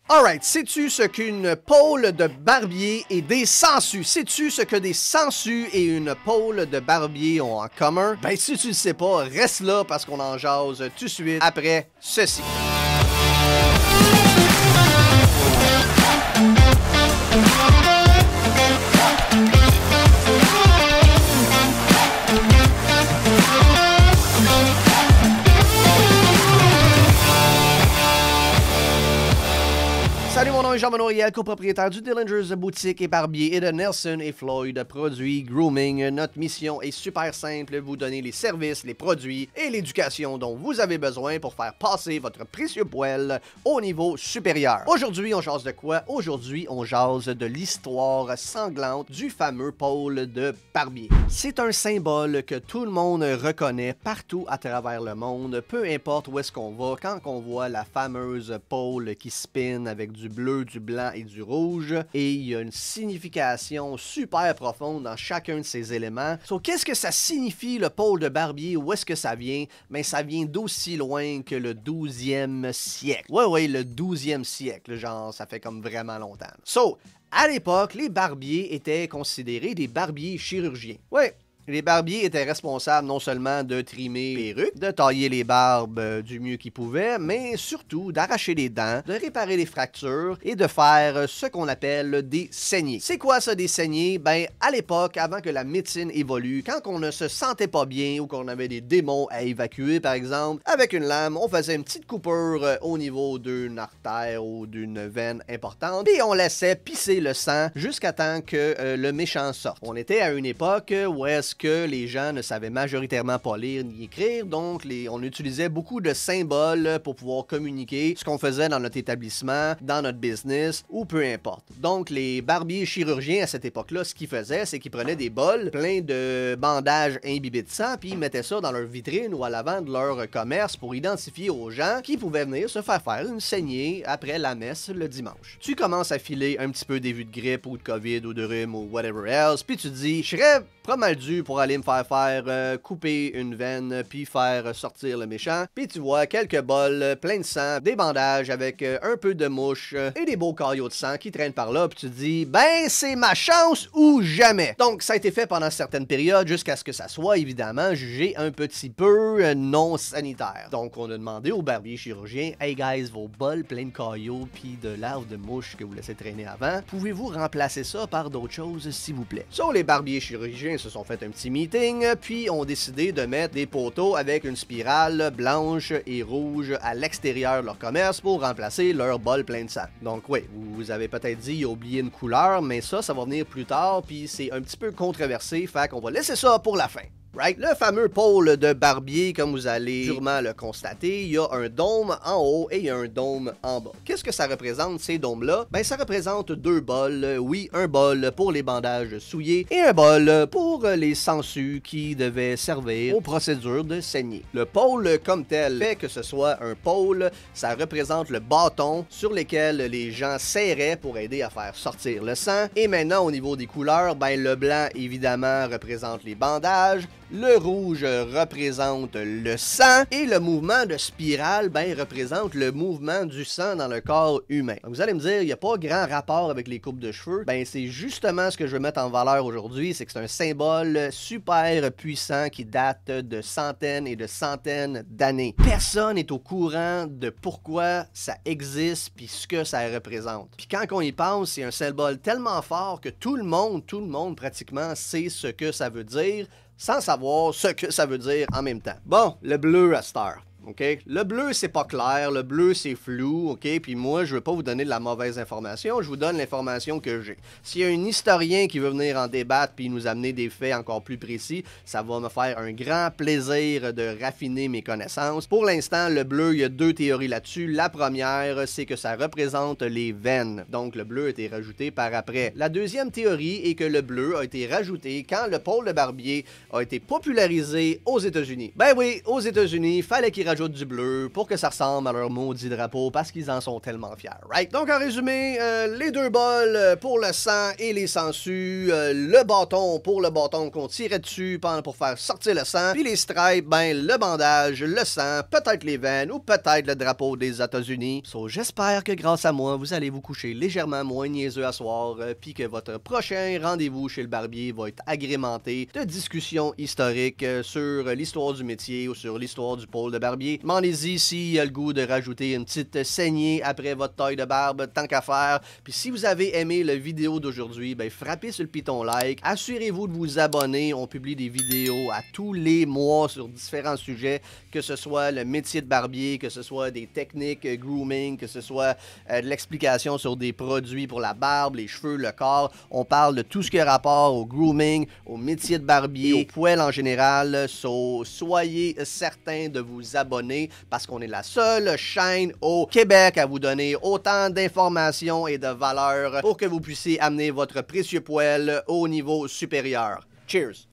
Alright, sais-tu ce qu'une pôle de barbier et des sangsues? Sais-tu ce que des sangsues et une pôle de barbier ont en commun? Ben si tu le sais pas, reste là parce qu'on en jase tout de suite après ceci. Salut, mon nom est Jean-Benoît Riel, copropriétaire du Dillinger's Boutique et Barbier et de Nelson et Floyd Produits Grooming. Notre mission est super simple, vous donner les services, les produits et l'éducation dont vous avez besoin pour faire passer votre précieux poil au niveau supérieur. Aujourd'hui, on jase de quoi? Aujourd'hui, on jase de l'histoire sanglante du fameux pôle de barbier. C'est un symbole que tout le monde reconnaît partout à travers le monde, peu importe où est-ce qu'on va, quand on voit la fameuse pôle qui spin avec du bleu, du blanc et du rouge, et il y a une signification super profonde dans chacun de ces éléments. So, qu'est-ce que ça signifie le pôle de barbier? Où est-ce que ça vient? Ben, ça vient d'aussi loin que le 12e siècle. Ouais, le 12e siècle, genre, ça fait comme vraiment longtemps. So, à l'époque, les barbiers étaient considérés des barbiers chirurgiens. Ouais. Les barbiers étaient responsables non seulement de trimer les perruques, de tailler les barbes du mieux qu'ils pouvaient, mais surtout d'arracher les dents, de réparer les fractures et de faire ce qu'on appelle des saignées. C'est quoi ça, des saignées? Ben, à l'époque, avant que la médecine évolue, quand on ne se sentait pas bien ou qu'on avait des démons à évacuer, par exemple, avec une lame, on faisait une petite coupure au niveau d'une artère ou d'une veine importante, et on laissait pisser le sang jusqu'à temps que le méchant sorte. On était à une époque où est-ce que les gens ne savaient majoritairement pas lire ni écrire, donc on utilisait beaucoup de symboles pour pouvoir communiquer ce qu'on faisait dans notre établissement, dans notre business, ou peu importe. Donc les barbiers chirurgiens à cette époque-là, ce qu'ils faisaient, c'est qu'ils prenaient des bols pleins de bandages imbibés de sang, puis ils mettaient ça dans leur vitrine ou à l'avant de leur commerce pour identifier aux gens qui pouvaient venir se faire une saignée après la messe le dimanche. Tu commences à filer un petit peu des vues de grippe ou de COVID ou de rhume ou whatever else, puis tu te dis, je serais pas mal dû pour aller me faire couper une veine puis faire sortir le méchant. Puis tu vois quelques bols pleins de sang, des bandages avec un peu de mouche et des beaux caillots de sang qui traînent par là. Puis tu te dis, ben c'est ma chance ou jamais. Donc ça a été fait pendant certaines périodes jusqu'à ce que ça soit évidemment jugé un petit peu non sanitaire. Donc on a demandé au barbier chirurgien, hey guys, vos bols pleins de caillots puis de larves de mouche que vous laissez traîner avant, pouvez-vous remplacer ça par d'autres choses s'il vous plaît? So les barbiers chirurgiens se sont fait un petit meeting, puis ont décidé de mettre des poteaux avec une spirale blanche et rouge à l'extérieur de leur commerce pour remplacer leur bol plein de sang. Donc oui, vous avez peut-être dit il a oublié une couleur, mais ça va venir plus tard, puis c'est un petit peu controversé, fait qu'on va laisser ça pour la fin. Right? Le fameux pôle de barbier, comme vous allez sûrement le constater, il y a un dôme en haut et il y a un dôme en bas. Qu'est-ce que ça représente, ces dômes-là? Ben, ça représente deux bols. Oui, un bol pour les bandages souillés et un bol pour les sangsues qui devaient servir aux procédures de saignée. Le pôle comme tel fait que ce soit un pôle, ça représente le bâton sur lequel les gens serraient pour aider à faire sortir le sang. Et maintenant, au niveau des couleurs, ben, le blanc, évidemment, représente les bandages. Le rouge représente le sang et le mouvement de spirale représente le mouvement du sang dans le corps humain. Donc vous allez me dire, il n'y a pas grand rapport avec les coupes de cheveux. Ben c'est justement ce que je veux mettre en valeur aujourd'hui, c'est que c'est un symbole super puissant qui date de centaines et de centaines d'années. Personne n'est au courant de pourquoi ça existe puis ce que ça représente. Puis quand on y pense, c'est un symbole tellement fort que tout le monde pratiquement sait ce que ça veut dire, sans savoir ce que ça veut dire en même temps. Bon, le bleu à cette heure. OK? Le bleu, c'est pas clair. Le bleu, c'est flou. OK? Puis moi, je veux pas vous donner de la mauvaise information. Je vous donne l'information que j'ai. S'il y a un historien qui veut venir en débattre puis nous amener des faits encore plus précis, ça va me faire un grand plaisir de raffiner mes connaissances. Pour l'instant, le bleu, il y a deux théories là-dessus. La première, c'est que ça représente les veines. Donc, le bleu a été rajouté par après. La deuxième théorie est que le bleu a été rajouté quand le pôle de barbier a été popularisé aux États-Unis. Ben oui, aux États-Unis, fallait qu'il rajoute rajoutent du bleu pour que ça ressemble à leur maudit drapeau parce qu'ils en sont tellement fiers, right? Donc en résumé, les 2 bols pour le sang et les sangsues, le bâton pour le bâton qu'on tirait dessus pour faire sortir le sang, puis les stripes, ben le bandage, le sang, peut-être les veines ou peut-être le drapeau des États-Unis. So, j'espère que grâce à moi, vous allez vous coucher légèrement moins niaiseux à soir, puis que votre prochain rendez-vous chez le barbier va être agrémenté de discussions historiques sur l'histoire du métier ou sur l'histoire du pôle de barbier. Demandez-y s'il y a le goût de rajouter une petite saignée après votre taille de barbe, tant qu'à faire. Puis si vous avez aimé la vidéo d'aujourd'hui, ben frappez sur le piton like. Assurez-vous de vous abonner. On publie des vidéos à tous les mois sur différents sujets, que ce soit le métier de barbier, que ce soit des techniques grooming, que ce soit de l'explication sur des produits pour la barbe, les cheveux, le corps. On parle de tout ce qui a rapport au grooming, au métier de barbier, au poil en général. So, soyez certains de vous abonner parce qu'on est la seule chaîne au Québec à vous donner autant d'informations et de valeurs pour que vous puissiez amener votre précieux poil au niveau supérieur. Cheers!